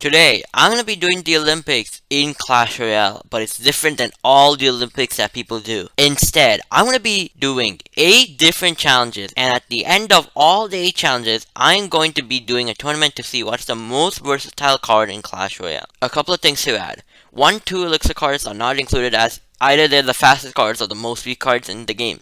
Today, I'm gonna be doing the Olympics in Clash Royale, but it's different than all the Olympics that people do. Instead, I'm gonna be doing 8 different challenges, and at the end of all the 8 challenges, I'm going to be doing a tournament to see what's the most versatile card in Clash Royale. A couple of things to add. 1, 2 Elixir cards are not included as either they're the fastest cards or the most weak cards in the game.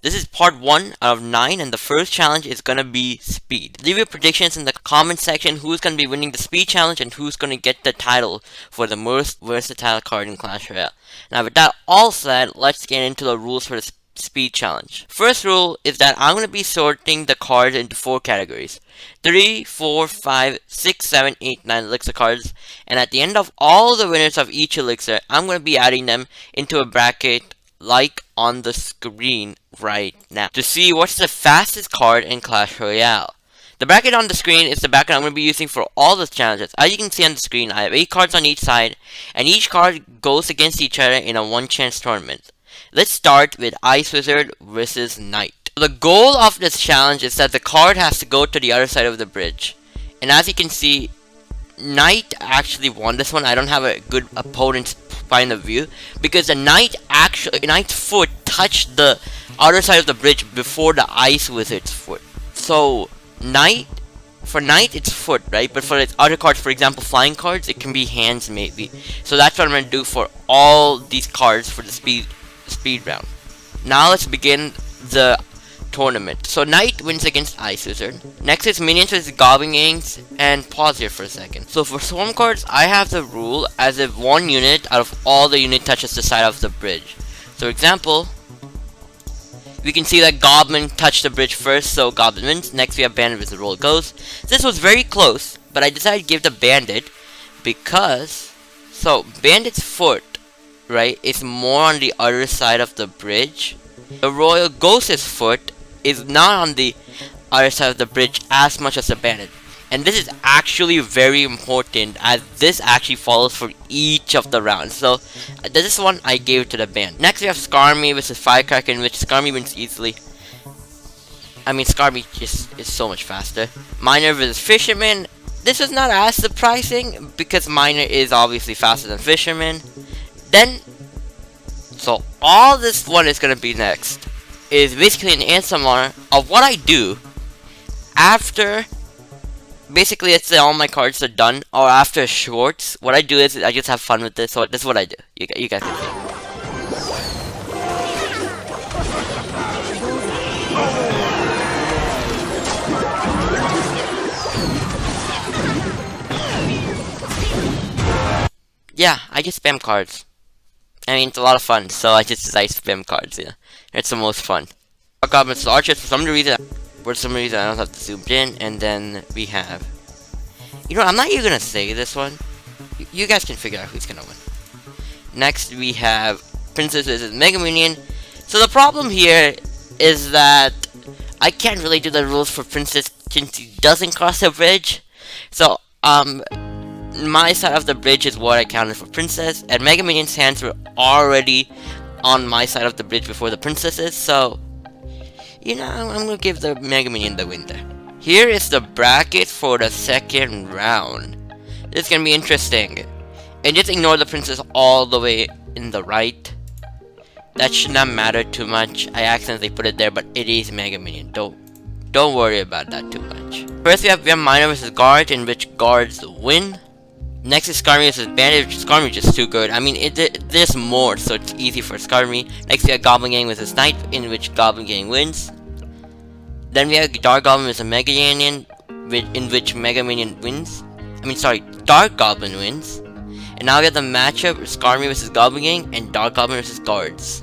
This is part 1 out of 9, and the first challenge is gonna be speed. Leave your predictions in the comment section who's gonna be winning the speed challenge and who's gonna get the title for the most versatile card in Clash Royale. Now with that all said, let's get into the rules for the speed challenge. First rule is that I'm gonna be sorting the cards into 4 categories. 3, 4, 5, 6, 7, 8, 9 elixir cards, and at the end of all the winners of each elixir, I'm gonna be adding them into a bracket like on the screen right now to see what's the fastest card in Clash Royale. The bracket on the screen is the bracket I'm going to be using for all the challenges. As you can see on the screen, I have 8 cards on each side, and each card goes against each other in a one-chance tournament. Let's start with Ice Wizard versus Knight. The goal of this challenge is that the card has to go to the other side of the bridge. And as you can see, Knight actually won this one. I don't have a good opponent's point of view because the Knight's foot touched the other side of the bridge before the Ice Wizard's foot. So for Knight it's foot, right? But for its other cards, for example flying cards, it can be hands maybe. So that's what I'm gonna do for all these cards for the speed round. Now let's begin the tournament. So Knight wins against Ice Wizard. Next is Minions versus Goblin Gangs, and pause here for a second. So for Swarm cards, I have the rule as if one unit out of all the unit touches the side of the bridge. So for example, we can see that Goblin touched the bridge first, so Goblin wins. Next we have Bandit versus Roll Goes. This was very close, but I decided to give the Bandit because Bandit's foot, right, is more on the other side of the bridge. The Royal Ghost's foot is not on the other side of the bridge as much as the Bandit. And this is actually very important as this actually follows for each of the rounds. So this one I gave it to the Bandit. Next we have Skarmy versus Firecracker, in which Skarmy wins easily. I mean Skarmy just is so much faster. Miner versus Fisherman. This is not as surprising because Miner is obviously faster than Fisherman. So all this one is gonna be next is basically an ASMR of what I do after, basically let's say all my cards are done, or after shorts. What I do is I just have fun with this, so this is what I do. You guys can see. Yeah, I just spam cards. I mean, it's a lot of fun, so I just decided to spam cards, yeah. It's the most fun. Goblins Archers, for some reason I don't have to zoom in, and then we have... You know, I'm not even gonna say this one. You guys can figure out who's gonna win. Next, we have Princess versus Mega Minion. So the problem here is that I can't really do the rules for Princess since he doesn't cross the bridge. So, my side of the bridge is what I counted for Princess, and Mega Minion's hands were already on my side of the bridge before the Princesses, so you know, I'm gonna give the Mega Minion the win there. Here is the bracket for the second round. This is gonna be interesting. And just ignore the Princess all the way in the right. That should not matter too much. I accidentally put it there, but it is Mega Minion. Don't worry about that too much. First we have Miner versus Guard, in which Guards win. Next is Skarmy versus Bandit, which Skarmy is just too good. I mean, there's more, so it's easy for Skarmy. Next we have Goblin Gang versus Knight, in which Goblin Gang wins. Then we have Dark Goblin versus Mega Minion, in which Mega Minion wins. Dark Goblin wins. And now we have the matchup, Skarmy versus Goblin Gang, and Dark Goblin versus Guards.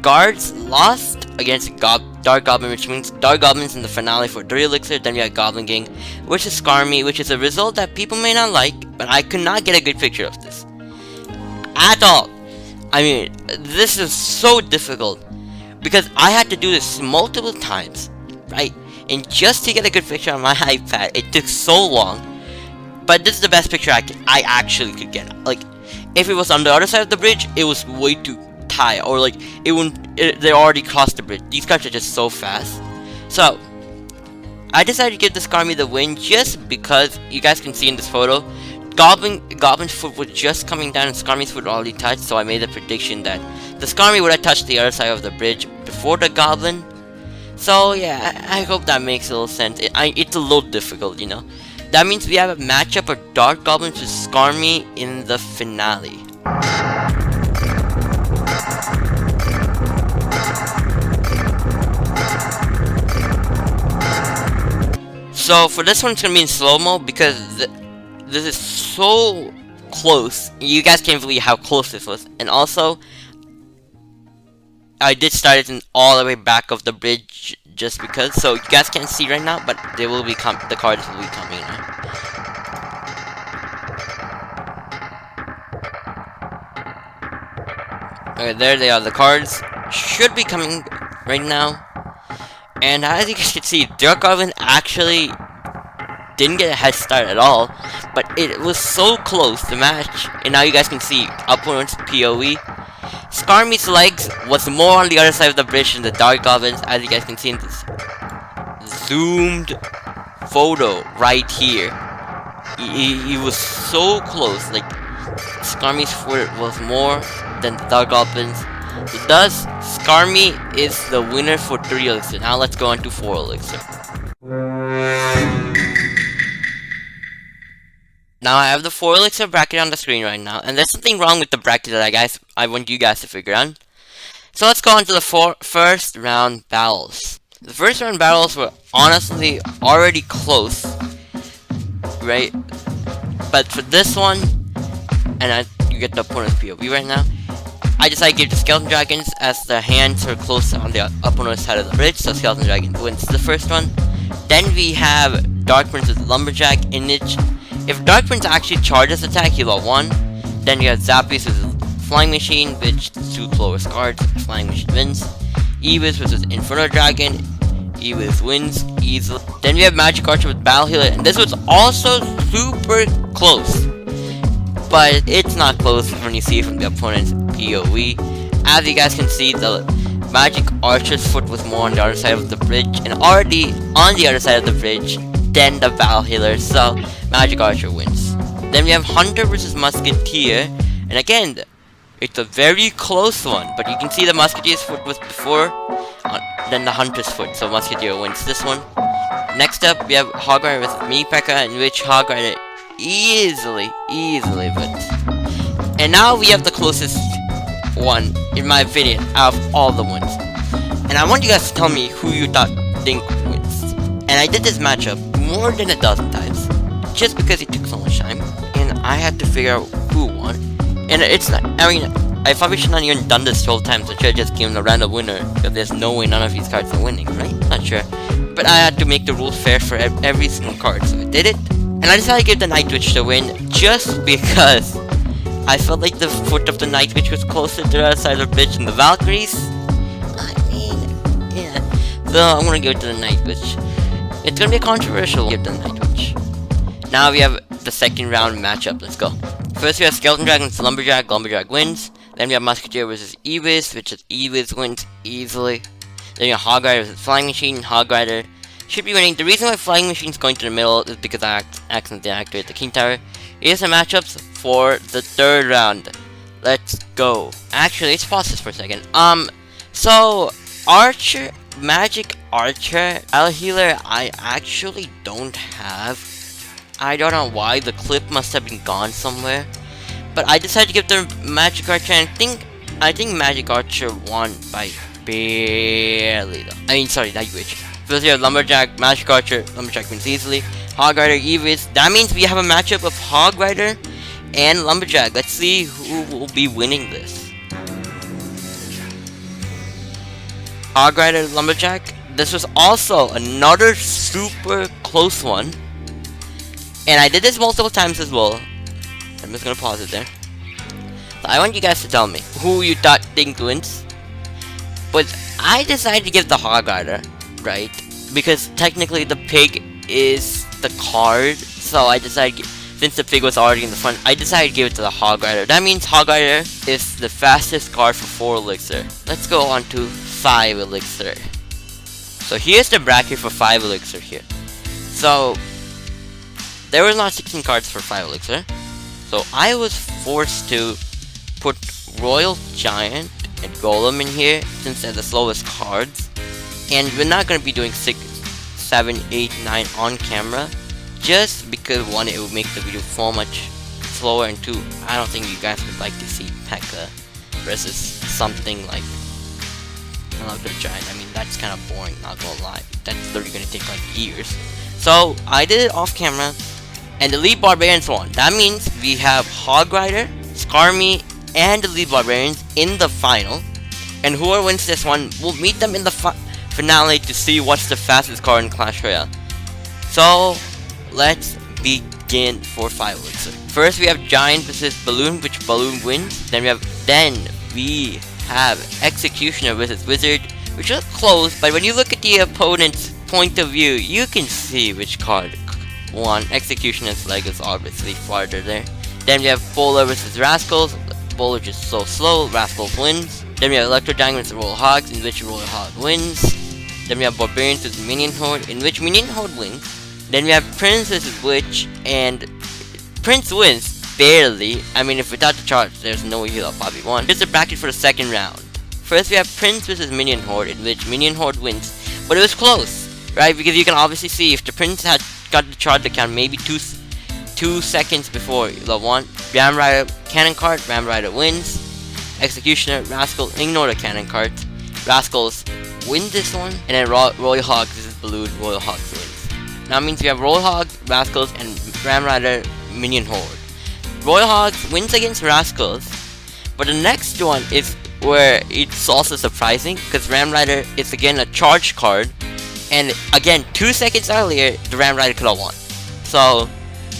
Guards lost against Dark Goblin, which means Dark Goblin's in the finale for 3 Elixir. Then we have Goblin Gang versus Skarmy, which is a result that people may not like, but I could not get a good picture of this at all. I mean, this is so difficult because I had to do this multiple times, right? And just to get a good picture on my iPad, it took so long. But this is the best picture I actually could get. Like, if it was on the other side of the bridge, it was way too high, or like they already crossed the bridge. These cards are just so fast. So I decided to give the Skarmy the win just because you guys can see in this photo, Goblin's foot was just coming down and Skarmy's foot already touched, so I made a prediction that the Skarmy would have touched the other side of the bridge before the Goblin. So yeah, I hope that makes a little sense. It's a little difficult, you know. That means we have a matchup of Dark Goblins with Skarmy in the finale. So for this one, it's gonna be in slow-mo because this is so close. You guys can't believe how close this was. And also, I did start it in all the way back of the bridge just because. So you guys can't see right now, but they will be the cards will be coming now. Okay, there they are. The cards should be coming right now. And as you guys can see, Dark Goblin actually didn't get a head start at all, but it was so close, the match. And now you guys can see opponent's PoE. Skarmy's legs was more on the other side of the bridge than the Dark Goblins, as you guys can see in this zoomed photo right here. He was so close, like Skarmy's foot was more than the Dark Goblins. Thus, Skarmy is the winner for 3 Elixir. Now let's go on to 4 Elixir. Now I have the 4 Elixir bracket on the screen right now, and there's something wrong with the bracket that I want you guys to figure out. So let's go on to the first round battles. The first round battles were honestly already close, right? But for this one, and you get the opponent's POV right now, I decided to give the Skeleton Dragons as the hands are close on the opponent's side of the bridge, so Skeleton Dragon wins the first one. Then we have Dark Prince with Lumberjack in it. If Dark Prince actually charges attack, he'll have 1. Then you have Zappies with Flying Machine, which 2 lowest cards, Flying Machine wins. Evis with his Inferno Dragon, Evis wins easily. Then we have Magic Archer with Battle Healer, and this was also super close. But it's not close when you see it from the opponent's PoE. As you guys can see, the Magic Archer's foot was more on the other side of the bridge, and already on the other side of the bridge than the Battle Healer, so Magic Archer wins. Then we have Hunter versus Musketeer, and again, it's a very close one, but you can see the Musketeer's foot was before than the Hunter's foot, so Musketeer wins this one. Next up, we have Hog Rider with Me P.E.K.K.A, in which Hog Rider easily wins. And now we have the closest one, in my opinion, out of all the ones. And I want you guys to tell me who you think wins. And I did this matchup more than a dozen times, just because it took so much time, and I had to figure out who won. And it's not, I mean, I probably should not even done this 12 times, I should have just given a random winner, because there's no way none of these cards are winning, right? Not sure. But I had to make the rules fair for every single card, so I did it. And I decided to give the Night Witch the win, just because I felt like the foot of the Night Witch was closer to the other side of the bridge than the Valkyries. I mean, yeah. So I'm gonna give it to the Night Witch. It's gonna be controversial. Give the Night Witch. Now we have the second round matchup. Let's go. First we have Skeleton Dragon versus Lumberjack. Lumberjack wins. Then we have Musketeer versus Evis, which is Evis wins easily. Then you have Hog Rider versus Flying Machine. Hog Rider should be winning. The reason why Flying Machine's going to the middle is because I accidentally activated the King Tower. Here's the matchups for the third round. Let's go. Actually, let's pause this for a second. So Archer, Magic Archer, Battle Healer, I actually don't have. I don't know why, the clip must have been gone somewhere. But I decided to give the Magic Archer, and I think Magic Archer won by barely though. I mean, sorry, Night Witch. First we have Lumberjack, Magic Archer, Lumberjack wins easily. Hog Rider, Evis. That means we have a matchup of Hog Rider and Lumberjack. Let's see who will be winning this. Hog Rider, Lumberjack. This was also another super close one. And I did this multiple times as well. I'm just gonna pause it there. So I want you guys to tell me who you think wins. But I decided to give the Hog Rider, right? Because technically the pig is the card. So I decided, since the pig was already in the front, I decided to give it to the Hog Rider. That means Hog Rider is the fastest card for 4 Elixir. Let's go on to 5 Elixir. So here's the bracket for 5 Elixir here. So there was not 16 cards for 5 Elixir. So I was forced to put Royal Giant and Golem in here since they're the slowest cards. And we're not going to be doing 6, 7, 8, 9 on camera. Just because 1, it would make the video so much slower, and 2, I don't think you guys would like to see P.E.K.K.A. versus something like another giant. I mean, that's kind of boring, not gonna lie. That's literally gonna take like years. So I did it off camera, and the Elite Barbarians won. That means we have Hog Rider, Skarmy, and the Elite Barbarians in the final. And whoever wins this one will meet them in the finale to see what's the fastest card in Clash Royale. So let's begin for 5 Elixir. First we have Giant versus Balloon, which Balloon wins. Then we have Executioner versus Wizard, which was close, but when you look at the opponent's point of view, you can see which card won. Executioner's leg is obviously farther there. Then we have Bowler versus Rascals. Bowler just so slow, Rascals wins. Then we have Electro Dragon versus Royal Hogs, in which Royal Hog wins. Then we have Barbarians versus Minion Horde, in which Minion Horde wins. Then we have Prince versus Witch, and Prince wins barely. I mean, if without the charge, there's no way he'll probably won. Here's the bracket for the second round. First, we have Prince versus Minion Horde, in which Minion Horde wins, but it was close, right? Because you can obviously see if the Prince had got the charge account maybe 2 seconds before the one. Ram Rider cannon card, Ram Rider wins. Executioner, Rascal, ignore the cannon cards. Rascals win this one, and then Royal Hogs versus Balloon, Royal Hogs wins. Now means we have Royal Hogs, Rascals, and Ram Rider, Minion Horde. Royal Hogs wins against Rascals, but the next one is where it's also surprising, because Ram Rider is again a charge card, and again 2 seconds earlier the Ram Rider could have won. So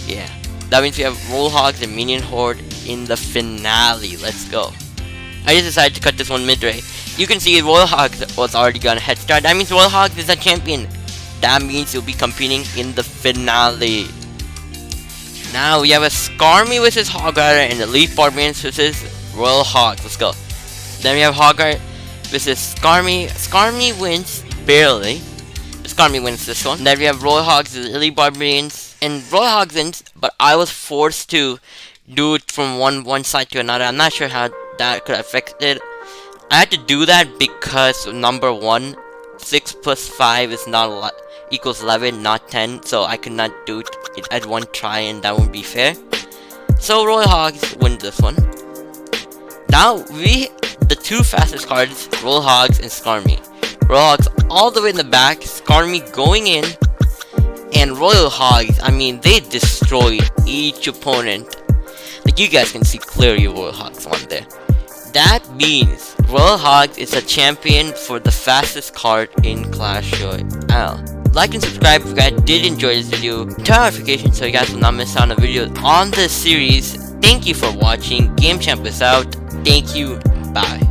yeah, that means we have Royal Hogs and Minion Horde in the finale. Let's go. I just decided to cut this one midway. You can see Royal Hogs was already got a head start. That means Royal Hogs is a champion. That means you'll be competing in the finale. Now we have a Skarmy versus Hog Rider and Elite Barbarians versus Royal Hogs. Let's go. Then we have Hog Rider versus Skarmy. Skarmy wins barely. Skarmy wins this one. Then we have Royal Hogs versus Elite Barbarians, and Royal Hogs wins, but I was forced to do it from one side to another. I'm not sure how that could affect it. I had to do that because number 1, 6 plus 5 is not equals 11, not 10, so I could not do it at one try, and that wouldn't be fair. So Royal Hogs win this one. Now the 2 fastest cards, Royal Hogs and Skarmy. Royal Hogs all the way in the back, Skarmy going in, and Royal Hogs, I mean, they destroy each opponent. Like, you guys can see clearly Royal Hogs won there. That means Royal Hogs is a champion for the fastest card in Clash Royale. Like and subscribe if you guys did enjoy this video. Turn on notifications so you guys will not miss out on videos on this series. Thank you for watching. Game Champ is out. Thank you. Bye.